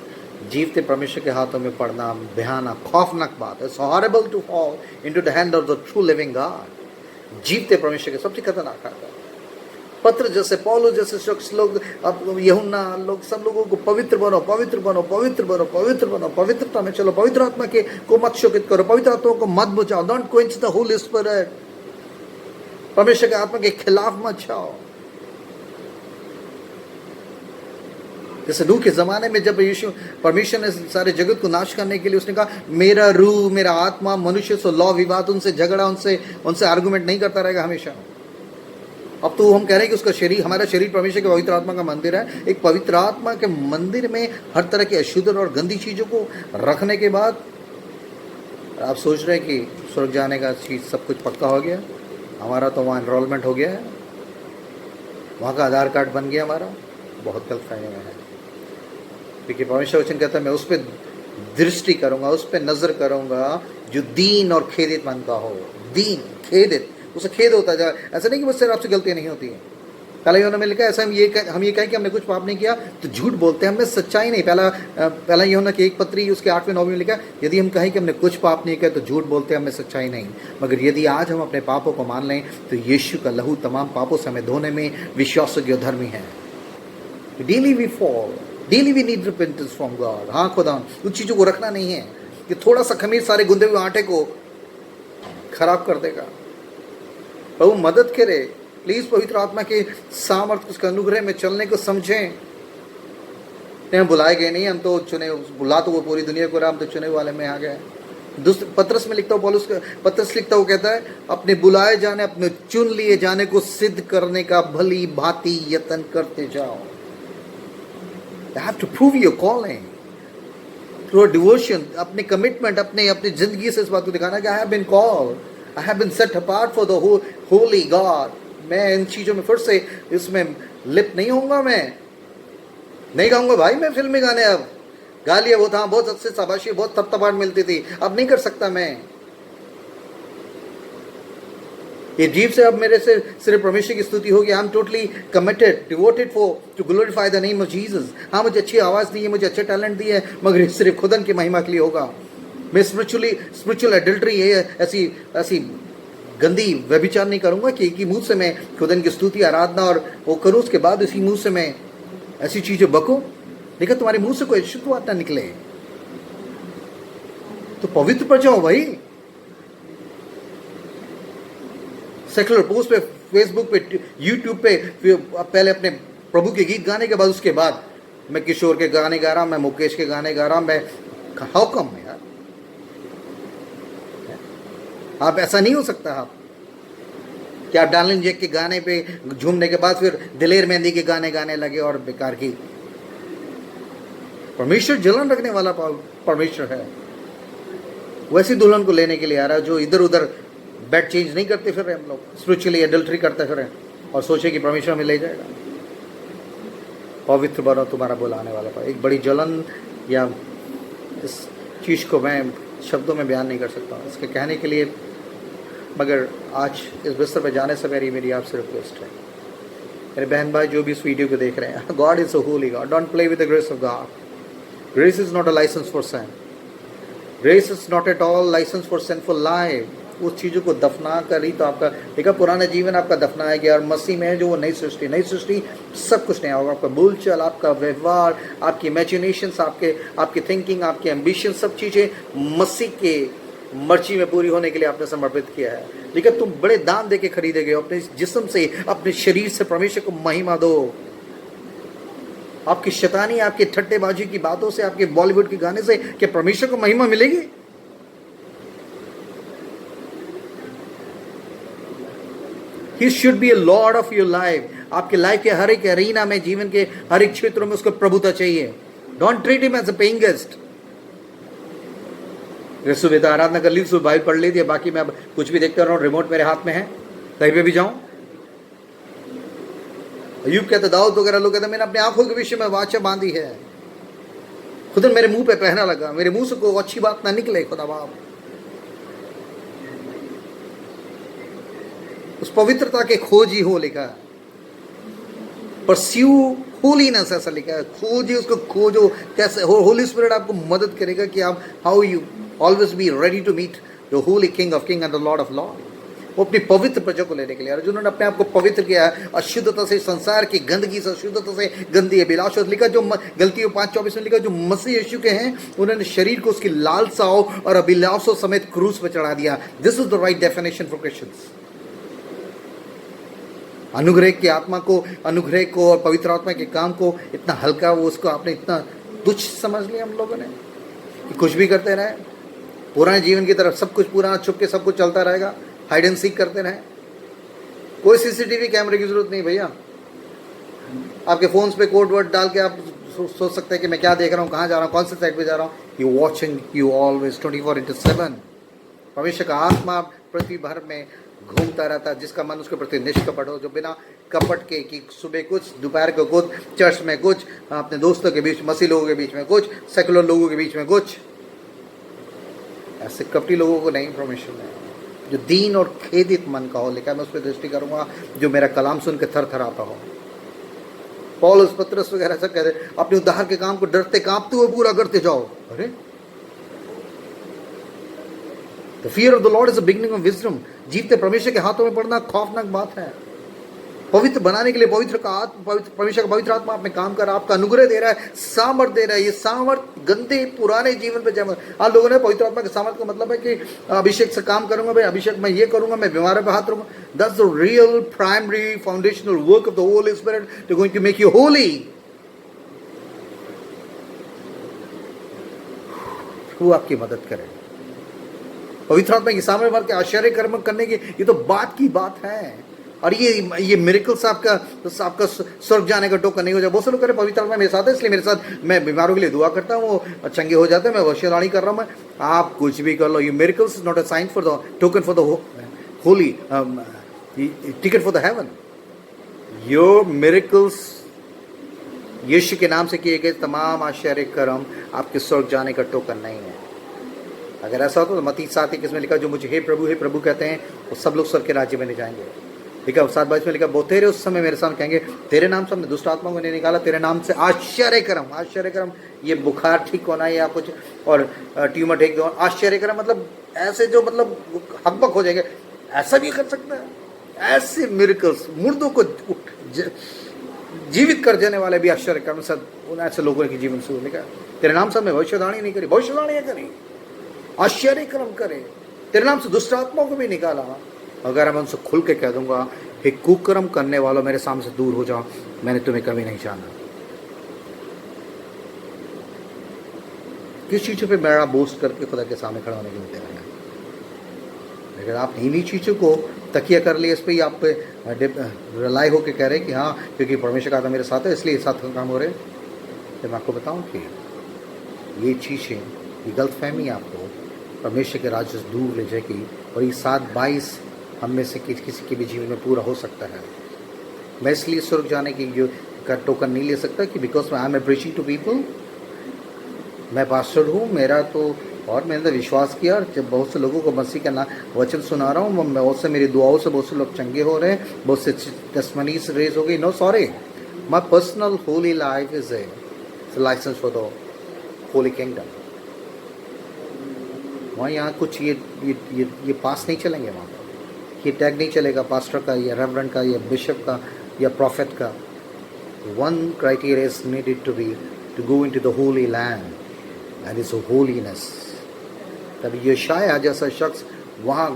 जीवते परमेश्वर के हाथों में पड़ना भयानक खौफनाक बात है। So horrible to fall into the hand of the true living God. जीवते परमेश्वर के सबसे खतरनाक हाथ है। पत्र जैसे, पौलुस जैसे शख्स लोग, अब यूहन्ना लोग, सब लोगों को पवित्र बनो, पवित्र बनो, पवित्र बनो, पवित्र बनो, पवित्रता में चलो, पवित्र आत्मा के को मत शोकित करो, पवित्र आत्मा को मत बुझाओ, don't quench the holy spirit. परमेश्वर के आत्मा के खिलाफ मत जाओ। जैसे नूह के जमाने में जब यीशु परमेश्वर ने सारे जगत को नाश करने के लिए उसने कहा मेरा रूह, मेरा आत्मा मनुष्य से लौ विवाद, उनसे झगड़ा, उनसे आर्गुमेंट नहीं करता रहेगा हमेशा। अब तो हम कह रहे हैं कि उसका शरीर, हमारा शरीर परमेश्वर के पवित्र आत्मा का मंदिर है। एक पवित्र आत्मा के मंदिर में हर तरह की अशुद्ध और गंदी चीज़ों को रखने के बाद आप सोच रहे हैं कि स्वर्ग जाने का चीज़ सब कुछ पक्का हो गया, हमारा तो वहाँ एनरोलमेंट हो गया है, वहाँ का आधार कार्ड बन गया हमारा। बहुत गलत फहमी में है, क्योंकि परमेश्वर वचन कहता है मैं उस पर दृष्टि करूँगा, उस पर नज़र करूँगा जो दीन और खेदित मन का हो। दीन, खेदित, उसे खेद होता जाए। ऐसा नहीं कि मुझसे आपसे गलतियाँ नहीं होती हैं। पहला यूहन्ना में लिखा है, ऐसा हम ये कहें कि हमने कुछ पाप नहीं किया तो झूठ बोलते हैं, हमें सच्चाई नहीं। पहला यूहन्ना की 1 उसके 8वें-9वें में लिखा, यदि हम कहें कि हमने कुछ पाप नहीं किया तो झूठ बोलते हैं, हमें सच्चाई नहीं। मगर यदि आज हम अपने पापों को मान लें तो यीशु का लहू तमाम पापों से हमें धोने में विश्वासयोग्य और धर्मी है। Daily we fall, daily we need repentance from God. हाँ खुदा, उन चीज़ों को रखना नहीं है कि थोड़ा सा खमीर सारे गुंदे हुए आटे को खराब कर देगा। प्रभु मदद करे प्लीज, पवित्र आत्मा के सामर्थ्य, उसके अनुग्रह में चलने को समझें। हम बुलाए गए नहीं, हम तो चुने, बुला तो वो पूरी दुनिया को रहा, हम तो चुने वाले में आ गए। पत्रस में लिखता हूँ, पौलुस पत्रस लिखता हूँ, कहता है अपने बुलाए जाने, अपने चुन लिए जाने को सिद्ध करने का भली भांति यत्न करते जाओ। You have to prove your calling through devotion, अपने कमिटमेंट, अपनी जिंदगी से इस बात को दिखाना कि I have been called, I have been set apart for the holy God। मैं इन चीज़ों में फिर से इसमें लिप्त नहीं होऊंगा। मैं नहीं गाऊंगा भाई मैं फिल्मी गाने, अब गा लिया वो था, बहुत अच्छे शाबाशी, बहुत थपथपाहट मिलती थी, अब नहीं कर सकता मैं। ये जीव से अब मेरे से सिर्फ परमेश्वर की स्तुति होगी। I am totally committed, devoted for to glorify the name of Jesus. हाँ मुझे अच्छी आवाज़ दी है, मुझे अच्छे टैलेंट दिए, मगर सिर्फ खुदा की महिमा के लिए होगा। मैं स्पिरिचुअल एडल्ट्री है, ऐसी गंदी व्यभिचार नहीं करूँगा कि एक ही मुँह से मैं खुदा की स्तुति आराधना और वो करूँ, उसके बाद उसी मुँह से मैं ऐसी चीज़ें बकूँ। देखा तुम्हारे मुँह से कोई शुद्ध बात ना निकले तो पवित्र पर जाओ भाई। सेकुलर पोस्ट पे, फेसबुक पे, यूट्यूब पे पहले अपने प्रभु के गीत गाने के बाद उसके बाद मैं किशोर के गाने गा रहा हूँ, मैं मुकेश के गाने गा रहा हूँ, मैं हाउ कम यार? आप ऐसा नहीं हो सकता आप कि आप डार्लिंग जैक के गाने पे झूमने के बाद फिर दिलेर मेहंदी के गाने गाने लगे और बेकार की। परमेश्वर जलन रखने वाला परमेश्वर है। वैसी दुल्हन को लेने के लिए आ रहा है जो इधर उधर बेड चेंज नहीं करते फिर हम लोग, स्पिरिचुअली एडल्ट्री करते फिर और सोचे कि परमेश्वर हमें ले जाएगा। पवित्र बनो, तुम्हारा बुलाने वाला पर एक बड़ी जलन, या इस चीज़ को मैं शब्दों में बयान नहीं कर सकता इसके कहने के लिए। मगर आज इस बिस्तर पर जाने से मेरी आपसे रिक्वेस्ट है, मेरे बहन भाई जो भी इस वीडियो को देख रहे हैं, God is a holy God, don't play with the grace of God. Grace is not a licence for sin, grace is not at all license for sinful life. उस चीज़ों को दफना कर ही तो आपका देखा पुराना जीवन आपका दफनाया गया, और मसीह में है जो वो नई सृष्टि सब कुछ नया होगा। आपका बोलचाल, आपका व्यवहार, आपकी इमेजिनेशंस, आपकी थिंकिंग, आपके एम्बिशन, सब चीज़ें मसीह के मर्जी में पूरी होने के लिए आपने समर्पित किया है। लेकिन तुम बड़े दाम दे के खरीदे गए, अपने जिस्म से, अपने शरीर से परमेश्वर को महिमा दो। आपकी शैतानी, आपकी ठट्टेबाजी की बातों से, आपके बॉलीवुड के गाने से क्या परमेश्वर को महिमा मिलेगी? He should be a lord of your life। आपके लाइफ के हर एक एरीना में, जीवन के हर एक क्षेत्रों में उसको प्रभुता चाहिए। Don't treat him as a paying guest। सुबह आराधना कर ली, सुबह बाइबल पढ़ ली थी, बाकी मैं अब कुछ भी देखता रहूं, रिमोट मेरे हाथ में है, कहीं पे भी जाऊं। अयूब कहता, दाऊद वगैरह लोग कहते मैंने अपनी आंखों के विषय में वाचा बांधी है, खुदा मेरे मुंह पे पहना लगा, मेरे मुंह से कोई अच्छी बात ना निकले खुदा बाप। उस पवित्रता के खोज ही हो लिखा है। परस्यू होलीनेस ऐसा लिखा है, खोजिए उसको, खोजो कैसे। होली स्पिरिट आपको मदद करेगा कि आप how you always be ready to meet the holy king of king and the lord of lord. वो अपनी पवित्र प्रजा को लेने के लिए, जिन्होंने अपने आप को पवित्र किया है अशुद्धता से, संसार की गंदगी से, अशुद्धता से, गंदी अभिलाषा लिखा, जो गलतियों 5:24 में लिखा, जो मसीह यीशु के हैं उन्होंने शरीर को उसकी लालसाओं और अभिलाषों समेत क्रूस पर चढ़ा दिया। This is the right definition for Christians. अनुग्रह की आत्मा को, अनुग्रह को और पवित्र आत्मा के काम को इतना हल्का, वो उसको आपने इतना तुच्छ समझ लिया हम लोगों ने कि कुछ भी करते रहे, पुराने जीवन की तरफ सब कुछ पुराना छुप के सब कुछ चलता रहेगा, हाइड एंड सीक करते रहे। कोई सीसीटीवी कैमरे की जरूरत नहीं भैया। आपके फोन्स पे कोड वर्ड डाल के आप सोच सकते हैं कि मैं क्या देख रहा हूँ, कहाँ जा रहा हूँ, कौन से साइड पे जा रहा हूँ। You watching you always 24/7। परमेश्वर का आत्मा पृथ्वी भर में घूमता रहता है, जिसका मन उसके प्रति निष्कपट हो, जो बिना कपट के कि सुबह कुछ, दोपहर को कुछ, चर्च में कुछ, अपने दोस्तों के बीच, मसीह लोगों के बीच में कुछ, सेकुलर लोगों के बीच में कुछ, ऐसे कपटी लोगों को नहीं परमेश्वर ने। जो दीन और खेदित मन का हो, लिखा मैं उस पर दृष्टि करूंगा, जो मेरा कलाम सुन के थर थर आता हो। पौलुस पतरस वगैरह सब कहते हैं अपने उद्धार के काम को डरते कांपते हुए पूरा करते जाओ। अरे The fear of the Lord is the beginning of wisdom। जीवते परमेश्वर के हाथों में पड़ना खौफनाक बात है। पवित्र बनाने के लिए परमेश्वर का पवित्र आत्मा आप में काम कर, आपका अनुग्रह दे रहा है, सामर्थ दे रहा है। ये सामर्थ गंदे पुराने जीवन पे जमा। आप लोगों ने पवित्र आत्मा के सामर्थ का मतलब है कि अभिषेक से काम करूंगा भाई, अभिषेक मैं ये करूंगा, मैं बीमारों पे हाथ रखूंगा। That's the real primary foundational work of the holy spirit to going to make you holy. वो आपकी मदद करे। पवित्र आत्मा की सामने भर के आश्चर्य कर्म करने की ये तो बात की बात है। और ये मिरेकल्स आपका स्वर्ग जाने का टोकन नहीं हो जाए। बहुत से लोग करें पवित्र आत्मा मेरे साथ है इसलिए मेरे साथ मैं बीमारों के लिए दुआ करता हूँ, वो चंगे हो जाते हैं, मैं भविष्यवाणी कर रहा हूँ। मैं आप कुछ भी कर लो, ये miracles is not a sign for the token for the holy ticket for the heaven. Your miracles, यीशु के नाम से किए गए तमाम आश्चर्य कर्म आपके स्वर्ग जाने का टोकन नहीं है। अगर ऐसा होता तो मत्ती 7:21 में लिखा, जो मुझे हे प्रभु कहते हैं वो सब लोग स्वर्ग के राज्य में नहीं जाएंगे। लिखा 7:22 में लिखा, बहुतेरे उस समय मेरे सामने कहेंगे तेरे नाम से हमने दुष्ट आत्मा को नहीं निकाला, तेरे नाम से आश्चर्य कर्म, ये बुखार ठीक होना या कुछ और ट्यूमर ठीक होना। आश्चर्य कर्म मतलब ऐसे जो मतलब हकबक हो जाएंगे, ऐसा भी कर सकता है। ऐसे मिरेकल्स, मुर्दों को जीवित कर देने वाले भी आश्चर्य कर्म सब उन ऐसे लोगों के जीवन से लिखा। तेरे नाम से हमने भविष्यवाणी नहीं करी, भविष्यवाणी करी, आश्चर्य कर्म करे, तेरे नाम से दुष्ट आत्माओं को भी निकाला। अगर मैं उनसे खुल के कह दूंगा हे कुकर्म करने वालों मेरे सामने से दूर हो जाओ, मैंने तुम्हें कभी नहीं जाना। किस चीज़ों पे मेरा बोस्ट करके खुदा के सामने खड़ा होने के लिए तैयार है। अगर आप इन्हीं चीज़ों को तकिया कर लिए, इस पर आप पे रिलाई होकर कह रहे कि हाँ क्योंकि परमेश्वर का मेरे साथ है इसलिए साथ काम हो रहे, तो मैं आपको बताऊं कि ये चीज़ें, ये गलतफहमी आपको परमेश्वर के राज्य से दूर ले जाएगी। और ये 7:22 हम में से किसी के भी जीवन में पूरा हो सकता है। मैं इसलिए स्वर्ग जाने की जो का टोकन नहीं ले सकता कि because I am preaching to people, मैं पास्टर हूँ मेरा तो, और मैंने तो विश्वास किया और जब बहुत से लोगों को मसीह का वचन सुना रहा हूँ, बहुत से मेरी दुआओं से बहुत से लोग चंगे हो रहे हैं, बहुत से टेस्टमनीज रेज हो गई। No sorry, my personal holy life is a license for the holy kingdom. वहाँ यहाँ कुछ ये पास नहीं चलेंगे, वहाँ पर ये टैग नहीं चलेगा पास्टर का या रेवरेंड का या बिशप का या प्रॉफिट का। One criteria is needed to be to go into the holy land and its holiness. तब यशायाह जैसा शख्स वहाँ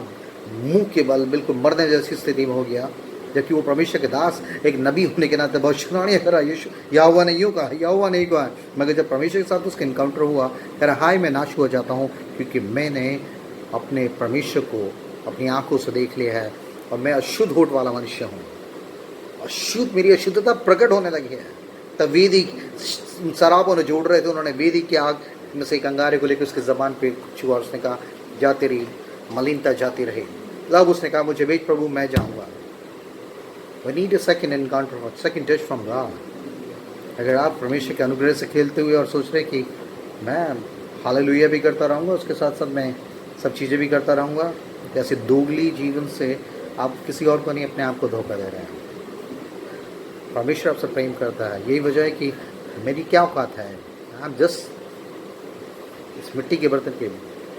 मुंह के बल बिल्कुल मरने जैसी स्थिति में हो गया, जबकि वो परमेश्वर के दास एक नबी होने के नाते भविष्यवाणियाँ करा। यहोवा ने यूँ कहा, यहोवा ने कहा, मगर जब परमेश्वर के साथ उसका इनकाउंटर हुआ, कह रहा हाय मैं नाश हो जाता हूँ क्योंकि मैंने अपने परमेश्वर को अपनी आंखों से देख लिया है और मैं अशुद्ध होठ वाला मनुष्य हूँ। अशुद्ध, मेरी अशुद्धता प्रकट होने लगी है। तब वेदी शराबों ने जोड़ रहे थे, उन्होंने वेदी की आग में से एक अंगारे को लेकर उसके ज़बान पे छुआ, उसने कहा जा तेरी मलिनता जाती रहे। तब उसने कहा मुझे भेज प्रभु, मैं जाऊँगा। We need a second encounter, second touch from God। अगर आप परमेश्वर के अनुग्रह से खेलते हुए और सोच रहे कि मैं हालेलुया भी करता रहूँगा, उसके साथ साथ मैं सब चीज़ें भी करता रहूँगा, ऐसे दोगली जीवन से आप किसी और को नहीं, अपने आप को धोखा दे रहे हैं। परमेश्वर आपसे प्रेम करता है। यही वजह है कि मेरी क्या औकात है, आप जस्ट इस मिट्टी के बर्तन के,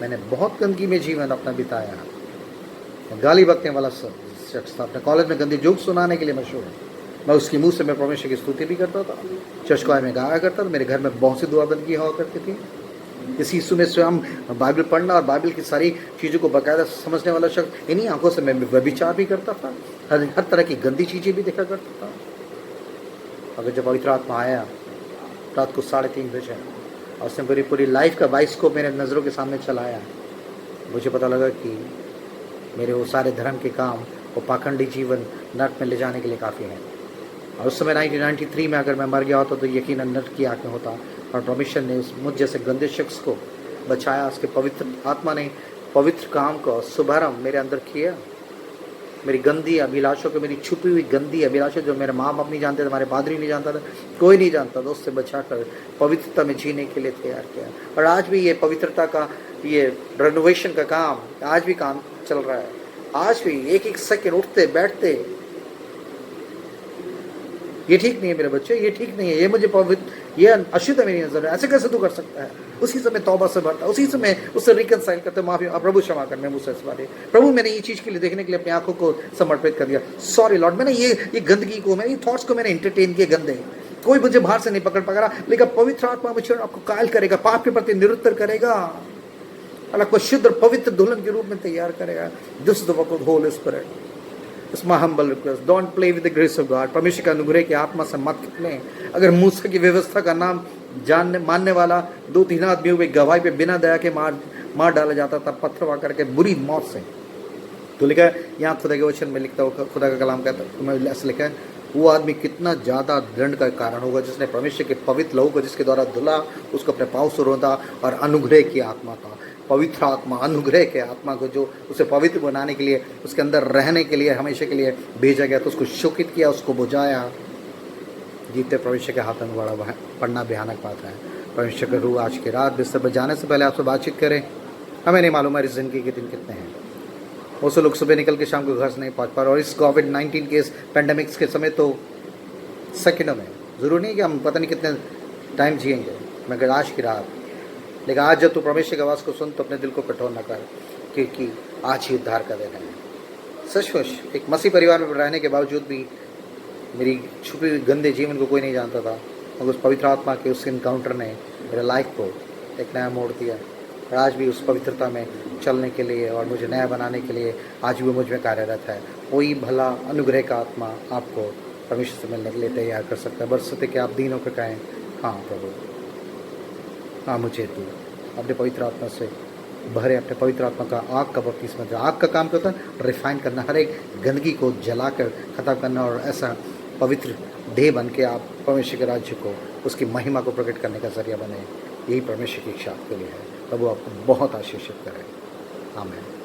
मैंने बहुत गंदगी में जीवन अपना बिताया। गाली बकने वाला शख्स था, अपने कॉलेज में गंदी जोक सुनाने के लिए मशहूर है। मैं उसके मुंह से मैं परमेश्वर की स्तुति भी करता था, चर्च को में गाया करता था। मेरे घर में बहुत सी दुआ बंदगी हुआ करती थी। इस यीशु में स्वयं बाइबल पढ़ना और बाइबल की सारी चीज़ों को बाकायदा समझने वाला शख्स, इन्हीं आंखों से मैं व्यभिचार भी करता था, हर तरह की गंदी चीज़ें भी देखा करता था। अगर जब पवित्र आत्मा आया रात को 3:30 बजे और उसने मेरी पूरी लाइफ का वाइस को मेरे नज़रों के सामने चलाया, मुझे पता लगा कि मेरे वो सारे धर्म के काम, वो पाखंडी जीवन नर्क में ले जाने के लिए काफ़ी है। और उस समय 1993 में अगर मैं मर गया होता तो यकीनन नर्क की आँख में होता। और परमेश्वर ने उस मुझ जैसे गंदे शख्स को बचाया। उसके पवित्र आत्मा ने पवित्र काम को शुभारंभ मेरे अंदर किया। मेरी गंदी अभिलाषों को, मेरी छुपी हुई गंदी अभिलाषा जो मेरे माँ बाप नहीं जानते थे, हमारे पादरी नहीं जानता था, कोई नहीं जानता था, उससे बचाकर पवित्रता में जीने के लिए तैयार किया। और आज भी ये पवित्रता का, ये रेनोवेशन का काम आज भी काम चल रहा है। आज भी एक एक सेकंड उठते बैठते, ये ठीक नहीं है मेरे बच्चे, ये ठीक नहीं है, ये मुझे पवित्र, ये अशुद्ध है मेरी नजर में, ऐसे कैसे तू कर सकता है। उसी समय तौबा से भरता, उसी समय उससे रिकनसाइल करते, माफी, प्रभु क्षमा कर, मैं मुझसे इस बारे, प्रभु मैंने ये चीज के लिए देखने के लिए अपनी आंखों को समर्पित कर दिया, सॉरी लॉर्ड, मैंने ये गंदगी को, मैंने ये थॉट्स को मैंने एंटरटेन किए गंदे, कोई मुझे बाहर से नहीं पकड़ पा रहा, लेकिन पवित्र आत्मा मुझे आपको कायल करेगा, पाप के प्रति निरुत्तर करेगा, अल्लाह को शुद्ध और पवित्र दुल्हन के रूप में तैयार करेगा। This is the work of the holy spirit. It's my humble request. Don't play with the grace of God. परमेश्वर का अनुग्रह की आत्मा से मत खेलें। अगर मूसा की व्यवस्था का नाम जानने मानने वाला 2-3 आदमी हुए गवाही पे बिना दया के मार डाला जाता था, पत्थर वहाँ करके बुरी मौत से। तो लिखा है यहाँ खुदा के वचन में, लिखता हुआ खुदा का कलाम कहता है, मैं ऐसा लिखा है, वो आदमी कितना ज़्यादा दंड का कारण होगा जिसने परमेश्वर के पवित्र लहू को जिसके द्वारा धुला, उसको अपने पाँव से रोंदा। और अनुग्रह की आत्मा था, पवित्र आत्मा, अनुग्रह के आत्मा को जो उसे पवित्र बनाने के लिए, उसके अंदर रहने के लिए, हमेशा के लिए भेजा गया, तो उसको शोकित किया, उसको बुझाया। जीते परमेश्वर के हाथ में बड़ा पढ़ना भयानक बात है। परमेश्वर का रूह आज की रात बिस्तर पर जाने से पहले आपसे बातचीत करें। हमें नहीं मालूम है इस जिंदगी के दिन कितने हैं। बहुत से लोग सुबह निकल के शाम को घर से नहीं पहुँच पा रहे, और इस कोविड-19 के इस पेंडेमिक्स के समय तो सेकंडों में, ज़रूरी नहीं कि हम पता नहीं कितने टाइम जिएंगे, मगर आज की रात, लेकिन आज जब तू परमेश्वर की आवाज़ को सुन तो अपने दिल को कठोर न कर, क्योंकि आज ही उद्धार का दिन है। सचमुच एक मसीह परिवार में रहने के बावजूद भी मेरी छुपी हुई गंदे जीवन को कोई नहीं जानता था, मगर उस पवित्र आत्मा के उस इनकाउंटर ने मेरे लाइफ को एक नया मोड़ दिया। और आज भी उस पवित्रता में चलने के लिए और मुझे नया बनाने के लिए आज भी वो मुझ में कार्यरत है। कोई भला अनुग्रह का आत्मा आपको परमेश्वर से मिलने के लिए तैयार कर सकता है, बरसते कि आप दीन होकर कहें, हाँ प्रभु, हाँ मुझे तू अपने पवित्र आत्मा से भरे। अपने पवित्र आत्मा का आग का बपतिस्मा दे। आग का काम क्या होता है? रिफाइन करना, हर एक गंदगी को जलाकर ख़त्म करना, और ऐसा पवित्र देह बन के आप परमेश्वर के राज्य को, उसकी महिमा को प्रकट करने का जरिया बने। यही परमेश्वर की इच्छा आपके लिए है। प्रभु आपको बहुत आशीषित करे। आमीन।